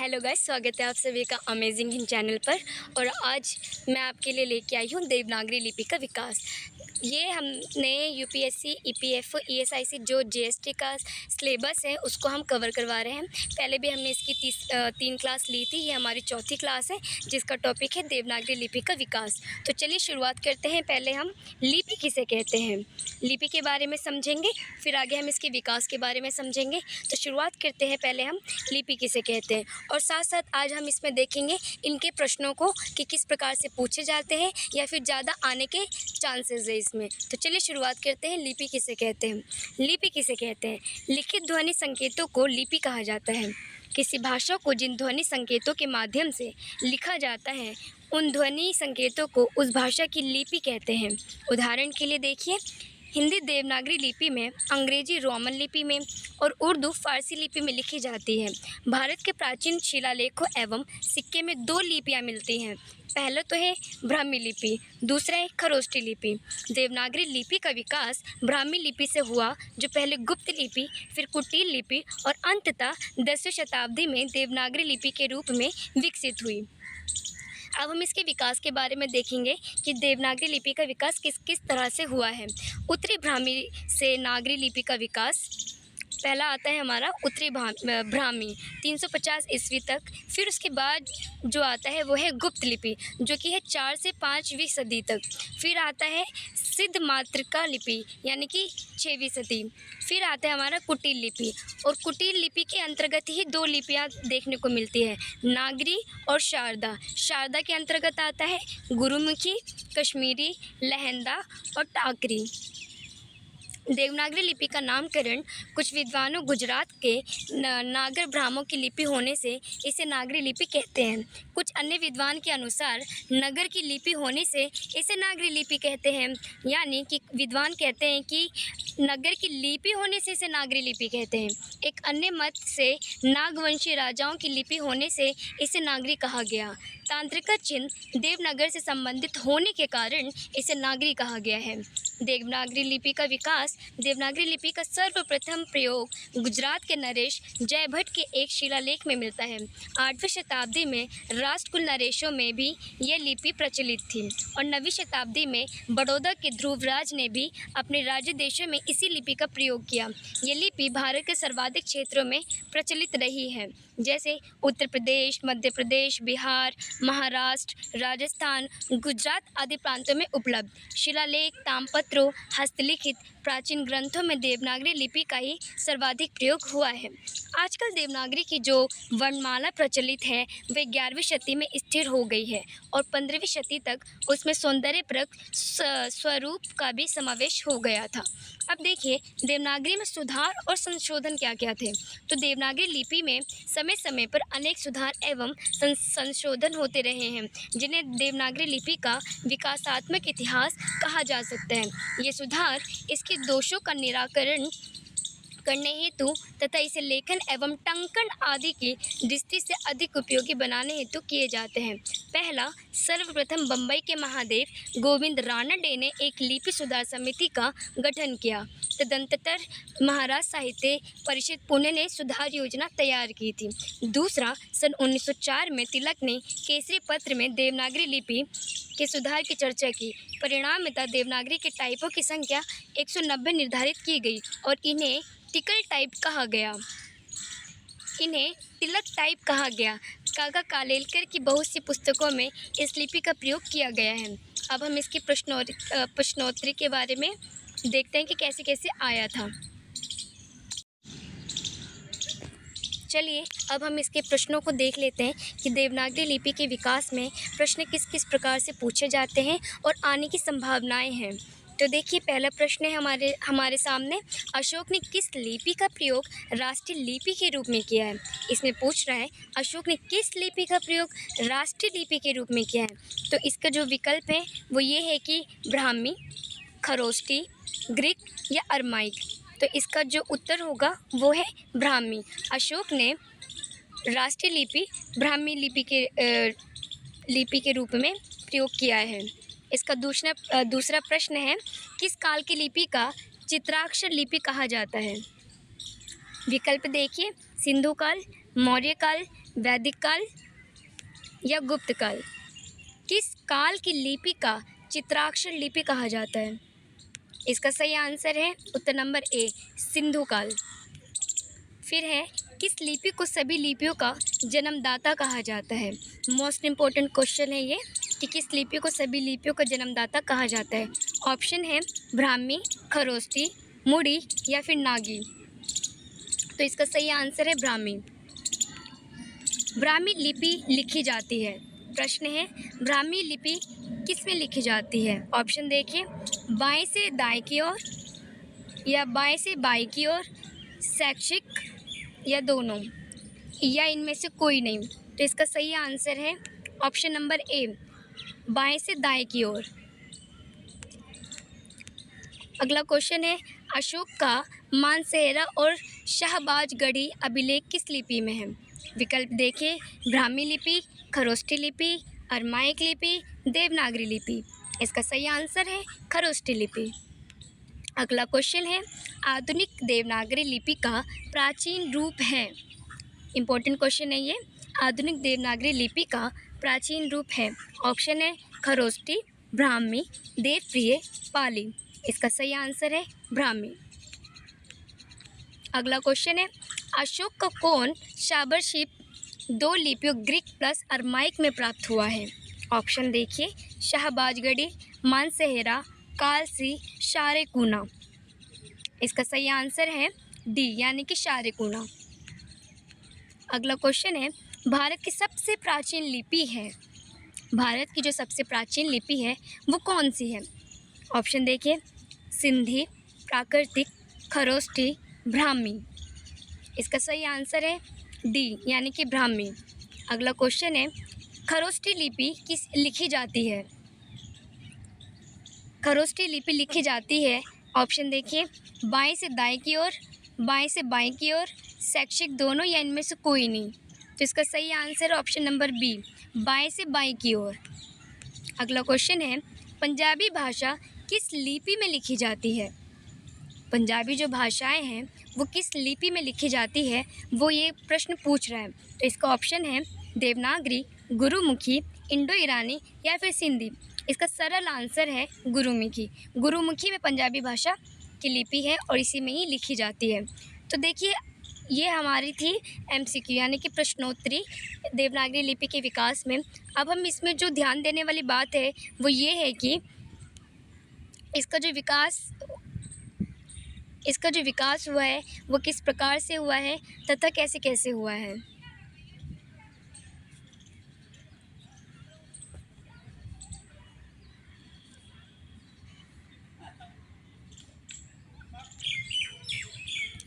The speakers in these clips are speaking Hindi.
हेलो गाइस, स्वागत है आप सभी का अमेजिंग हिंद चैनल पर। और आज मैं आपके लिए लेके आई हूँ देवनागरी लिपि का विकास। ये हमने यूपीएससी, ईपीएफओ, ईएसआईसी जो जीएसटी का सिलेबस है उसको हम कवर करवा रहे हैं। पहले भी हमने इसकी 3 क्लास ली थी। ये हमारी चौथी क्लास है जिसका टॉपिक है देवनागरी लिपि का विकास। तो चलिए शुरुआत करते हैं। पहले हम लिपि किसे कहते हैं, लिपि के बारे में समझेंगे, फिर आगे हम इसके विकास के बारे में समझेंगे। तो शुरुआत करते हैं, पहले हम लिपि किसे कहते हैं और साथ साथ आज हम इसमें देखेंगे इनके प्रश्नों को कि किस प्रकार से पूछे जाते हैं या फिर ज़्यादा आने के चांसेस है इसमें। तो चलिए शुरुआत करते हैं। लिपि किसे कहते हैं। लिपि किसे कहते हैं, लिखित ध्वनि संकेतों को लिपि कहा जाता है। किसी भाषा को जिन ध्वनि संकेतों के माध्यम से लिखा जाता है उन ध्वनि संकेतों को उस भाषा की लिपि कहते हैं। उदाहरण के लिए देखिए, हिंदी देवनागरी लिपि में, अंग्रेजी रोमन लिपि में और उर्दू फारसी लिपि में लिखी जाती है। भारत के प्राचीन शिलालेखों एवं सिक्के में 2 लिपियाँ मिलती हैं। पहला तो है ब्राह्मी लिपि, दूसरा है खरोष्ठी लिपि। देवनागरी लिपि का विकास ब्राह्मी लिपि से हुआ, जो पहले गुप्त लिपि, फिर कुटिल लिपि और अंततः 10वीं शताब्दी में देवनागरी लिपि के रूप में विकसित हुई। अब हम इसके विकास के बारे में देखेंगे कि देवनागरी लिपि का विकास किस किस तरह से हुआ है। उत्तरी ब्राह्मी से नागरी लिपि का विकास, पहला आता है हमारा उत्तरी ब्राह्मी 350 ईस्वी तक। फिर उसके बाद जो आता है वो है गुप्त लिपि, जो कि है 4 से 5वीं सदी तक। फिर आता है सिद्ध मातृका लिपि यानी कि 6वीं सदी। फिर आता है हमारा कुटिल लिपि, और कुटिल लिपि के अंतर्गत ही 2 लिपियाँ देखने को मिलती है, नागरी और शारदा। शारदा के अंतर्गत आता है गुरुमुखी, कश्मीरी, लहंदा और टाकरी। देवनागरी लिपि का नामकरण कुछ विद्वानों गुजरात के नागर ब्राह्मणों की लिपि होने से इसे नागरी लिपि कहते हैं। कुछ अन्य विद्वान के अनुसार नगर की लिपि होने से इसे नागरी लिपि कहते हैं। यानी कि विद्वान कहते हैं कि नगर की लिपि होने से इसे नागरी लिपि कहते हैं। एक अन्य मत से नागवंशी राजाओं की लिपि होने से इसे नागरी कहा गया। तांत्रिका चिन्ह देवनागरी से संबंधित होने के कारण इसे नागरी कहा गया है। देवनागरी लिपि का विकास, देवनागरी लिपि का सर्वप्रथम प्रयोग गुजरात के नरेश जयभट्ट के एक शिलालेख में मिलता है। 8वीं शताब्दी में राष्ट्रकुल नरेशों में भी यह लिपि प्रचलित थी और 9वीं शताब्दी में बड़ौदा के ध्रुवराज ने भी अपने राज्य देशों में इसी लिपि का प्रयोग किया। ये लिपि भारत के सर्वाधिक क्षेत्रों में प्रचलित रही है, जैसे उत्तर प्रदेश, मध्य प्रदेश, बिहार, महाराष्ट्र, राजस्थान, गुजरात आदि प्रांतों में उपलब्ध शिलालेख, ताम्रपत्रों, हस्तलिखित प्राचीन ग्रंथों में देवनागरी लिपि का ही सर्वाधिक प्रयोग हुआ है। आजकल देवनागरी की जो वर्णमाला प्रचलित है वे 11वीं शती में स्थिर हो गई है और 15वीं शती तक उसमें सौंदर्यप्रक स्वरूप का भी समावेश हो गया था। अब देखिए देवनागरी में सुधार और संशोधन क्या क्या थे। तो देवनागरी लिपि में समय समय पर अनेक सुधार एवं संशोधन होते रहे हैं, जिन्हें देवनागरी लिपि का विकासात्मक इतिहास कहा जा सकता है। ये सुधार इसके दोषों का निराकरण करने हेतु तथा इसे लेखन एवं टंकन आदि की दृष्टि से अधिक उपयोगी बनाने हेतु किए जाते हैं। पहला, सर्वप्रथम बम्बई के महादेव गोविंद रानडे ने एक लिपि सुधार समिति का गठन किया। तदंतर महाराष्ट्र साहित्य परिषद पुणे ने सुधार योजना तैयार की थी। दूसरा, सन 1904 में तिलक ने केसरी पत्र में देवनागरी लिपि के सुधार की चर्चा की। परिणामतः देवनागरी के टाइपों की संख्या 190 निर्धारित की गई और इन्हें टिकल टाइप कहा गया। इन्हें तिलक टाइप कहा गया। काका कालेलकर की बहुत सी पुस्तकों में इस लिपि का प्रयोग किया गया है। अब हम इसकी प्रश्नोत्तरी के बारे में देखते हैं कि कैसे कैसे आया था। चलिए अब हम इसके प्रश्नों को देख लेते हैं कि देवनागरी लिपि के विकास में प्रश्न किस किस प्रकार से पूछे जाते हैं और आने की संभावनाएं हैं। तो देखिए पहला प्रश्न है हमारे सामने, अशोक ने किस लिपि का प्रयोग राष्ट्रीय लिपि के रूप में किया है। इसमें पूछ रहा है अशोक ने किस लिपि का प्रयोग राष्ट्रीय लिपि के रूप में किया है। तो इसका जो विकल्प है वो ये है कि ब्राह्मी, खरोष्ठी, ग्रीक या अरमाइक। तो इसका जो उत्तर होगा वो है ब्राह्मी। अशोक ने राष्ट्रीय लिपि ब्राह्मी लिपि के रूप में प्रयोग किया है। इसका दूसरा प्रश्न है, किस काल की लिपि का चित्राक्षर लिपि कहा जाता है। विकल्प देखिए, सिंधु काल, मौर्य काल, वैदिक काल या गुप्त काल। किस काल की लिपि का चित्राक्षर लिपि कहा जाता है? इसका सही आंसर है उत्तर नंबर ए, सिंधु काल। फिर है, किस लिपि को सभी लिपियों का जन्मदाता कहा जाता है? मोस्ट इम्पोर्टेंट क्वेश्चन है ये कि किस लिपि को सभी लिपियों का जन्मदाता कहा जाता है। ऑप्शन है ब्राह्मी, खरोष्टी, मुड़ी या फिर नागी। तो इसका सही आंसर है ब्राह्मी। ब्राह्मी लिपि लिखी जाती है। प्रश्न है, ब्राह्मी लिपि किस में लिखी जाती है? ऑप्शन देखिए, बाएं से दाएं की ओर या बाएं से बाएं की ओर, शैक्षिक या दोनों, या इनमें से कोई नहीं। तो इसका सही आंसर है ऑप्शन नंबर ए, बाएं से दाएं की ओर। अगला क्वेश्चन है, अशोक का मानसेहरा और शाहबाजगढ़ी अभिलेख किस लिपि में है? विकल्प देखिए, ब्राह्मी लिपि, खरोष्टी लिपि, अरमाइक लिपि, देवनागरी लिपि। इसका सही आंसर है खरोष्टी लिपि। अगला क्वेश्चन है, आधुनिक देवनागरी लिपि का प्राचीन रूप है। इम्पोर्टेंट क्वेश्चन है ये, आधुनिक देवनागरी लिपि का प्राचीन रूप है। ऑप्शन है खरोष्टी, ब्राह्मी, देवप्रिय, पाली। इसका सही आंसर है ब्राह्मी। अगला क्वेश्चन है, अशोक का कौन शाबरशिप 2 लिपियों ग्रीक प्लस अरमाइक में प्राप्त हुआ है? ऑप्शन देखिए, शाहबाजगढ़ी, मानसेहरा, कालसी, शारेकुना। इसका सही आंसर है डी, यानी कि शारेकुना। अगला क्वेश्चन है, भारत की सबसे प्राचीन लिपि है, भारत की जो सबसे प्राचीन लिपि है वो कौन सी है? ऑप्शन देखिए, सिंधी, प्राकृतिक, खरोष्टी, ब्राह्मी। इसका सही आंसर है डी, यानी कि ब्राह्मी। अगला क्वेश्चन है, खरोष्टी लिपि किस लिखी जाती है? खरोष्टी लिपि लिखी जाती है, ऑप्शन देखिए, बाएं से दाएं की ओर, बाएं से बाएं की ओर, शैक्षिक दोनों या इनमें से कोई नहीं। तो इसका सही आंसर है ऑप्शन नंबर बी, बाएं से बाएं की ओर। अगला क्वेश्चन है, पंजाबी भाषा किस लिपि में लिखी जाती है? पंजाबी जो भाषाएं हैं वो किस लिपि में लिखी जाती है, वो ये प्रश्न पूछ रहा है। तो इसका ऑप्शन है देवनागरी, गुरुमुखी, इंडो ईरानी या फिर सिंधी। इसका सरल आंसर है गुरुमुखी। गुरुमुखी में पंजाबी भाषा की लिपि है और इसी में ही लिखी जाती है। तो देखिए, ये हमारी थी MCQ यानी कि प्रश्नोत्तरी देवनागरी लिपि के विकास में। अब हम इसमें जो ध्यान देने वाली बात है वो ये है कि इसका जो विकास हुआ है वो किस प्रकार से हुआ है तथा कैसे कैसे हुआ है।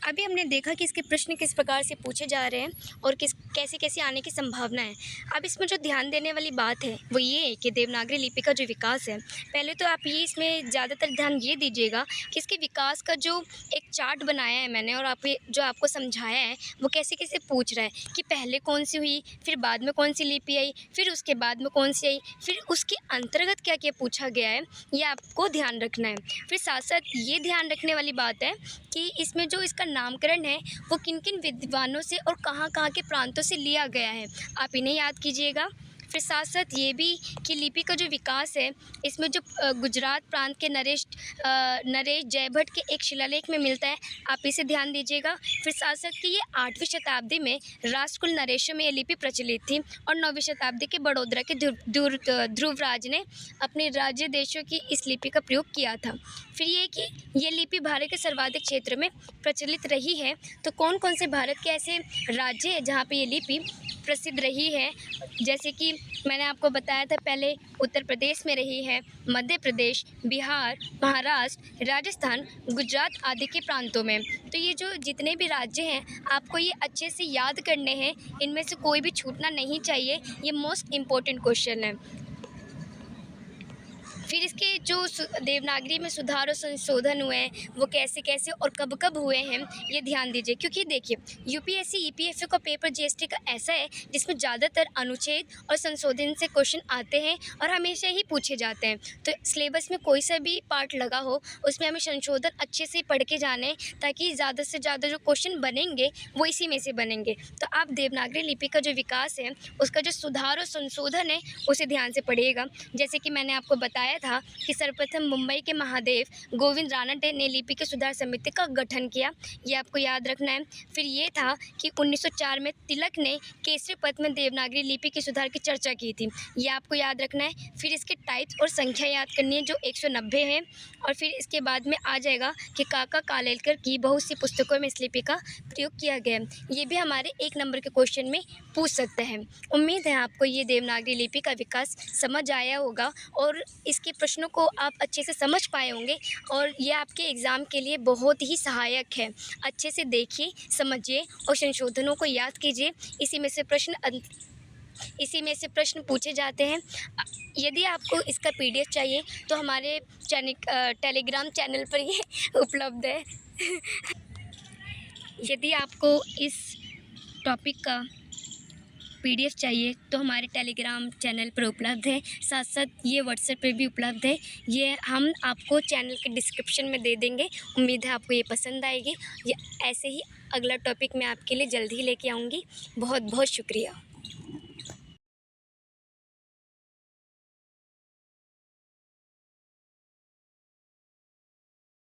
अभी हमने देखा कि इसके प्रश्न किस प्रकार से पूछे जा रहे हैं और कैसे कैसे आने की संभावना है। अब इसमें जो ध्यान देने वाली बात है वो ये है कि देवनागरी लिपि का जो विकास है, पहले तो आप ये इसमें ज़्यादातर ध्यान ये दीजिएगा कि इसके विकास का जो एक चार्ट बनाया है मैंने और जो आपको समझाया है वो कैसे कैसे पूछ रहा है कि पहले कौन सी हुई, फिर बाद में कौन सी लिपि आई, फिर उसके बाद में कौन सी आई, फिर उसके अंतर्गत क्या क्या पूछा गया है, ये आपको ध्यान रखना है। फिर साथ साथ ये ध्यान रखने वाली बात है कि इसमें जो इसका नामकरण है वो किन किन विद्वानों से और कहाँ कहाँ के प्रांतों से लिया गया है, आप इन्हें याद कीजिएगा। फिर साथ साथ ये भी कि लिपि का जो विकास है इसमें जो गुजरात प्रांत के नरेश जयभट्ट के एक शिलालेख में मिलता है, आप इसे ध्यान दीजिएगा। फिर साथ साथ कि ये 8वीं शताब्दी में राष्ट्रकुल नरेशों में ये लिपि प्रचलित थी और 9वीं शताब्दी के बड़ौदा के ध्रुवराज ने अपने राज्य देशों की इस लिपि का प्रयोग किया था। फिर ये कि ये लिपि भारत के सर्वाधिक क्षेत्र में प्रचलित रही है। तो कौन कौन से भारत के ऐसे राज्य हैं जहाँ पे ये लिपि प्रसिद्ध रही है, जैसे कि मैंने आपको बताया था पहले, उत्तर प्रदेश में रही है, मध्य प्रदेश, बिहार, महाराष्ट्र, राजस्थान, गुजरात आदि के प्रांतों में। तो ये जो जितने भी राज्य हैं आपको ये अच्छे से याद करने हैं, इनमें से कोई भी छूटना नहीं चाहिए। ये मोस्ट इम्पोर्टेंट क्वेश्चन है। फिर इसके जो देवनागरी में सुधार और संशोधन हुए हैं वो कैसे कैसे और कब कब हुए हैं ये ध्यान दीजिए, क्योंकि देखिए यूपीएससी ईपीएफओ का पेपर जीएसटी का ऐसा है जिसमें ज़्यादातर अनुच्छेद और संशोधन से क्वेश्चन आते हैं और हमेशा ही पूछे जाते हैं। तो सिलेबस में कोई सा भी पार्ट लगा हो उसमें हमें संशोधन अच्छे से पढ़ के जाने, ताकि ज़्यादा से ज़्यादा जो क्वेश्चन बनेंगे वो इसी में से बनेंगे। तो आप देवनागरी लिपि का जो विकास है उसका जो सुधार और संशोधन है उसे ध्यान से पढ़िएगा। जैसे कि मैंने आपको बताया था कि सर्वप्रथम मुंबई के महादेव गोविंद रानडे ने लिपि के सुधार समिति का गठन किया, ये आपको याद रखना है। फिर ये था कि 1904 में तिलक ने केसरी पत्र में देवनागरी लिपि के सुधार की चर्चा की थी, ये आपको याद रखना है। फिर इसके टाइप्स और संख्या याद करनी है जो 190 है। और फिर इसके बाद में आ जाएगा कि काका कालेलकर की बहुत सी पुस्तकों में इस लिपि का प्रयोग किया गया है, ये भी हमारे 1 नंबर के क्वेश्चन में पूछ सकते हैं। उम्मीद है आपको ये देवनागरी लिपि का विकास समझ आया होगा और इसके प्रश्नों को आप अच्छे से समझ पाए होंगे और ये आपके एग्ज़ाम के लिए बहुत ही सहायक है। अच्छे से देखिए, समझिए और संशोधनों को याद कीजिए। इसी में से प्रश्न पूछे जाते हैं। यदि आपको इसका पीडीएफ चाहिए तो हमारे टेलीग्राम चैनल पर ये उपलब्ध है। यदि आपको इस टॉपिक का पीडीएफ चाहिए तो हमारे टेलीग्राम चैनल पर उपलब्ध है, साथ साथ ये व्हाट्सएप पे भी उपलब्ध है। ये हम आपको चैनल के डिस्क्रिप्शन में दे देंगे। उम्मीद है आपको ये पसंद आएगी। ये ऐसे ही अगला टॉपिक मैं आपके लिए जल्द ही लेके आऊँगी। बहुत बहुत शुक्रिया।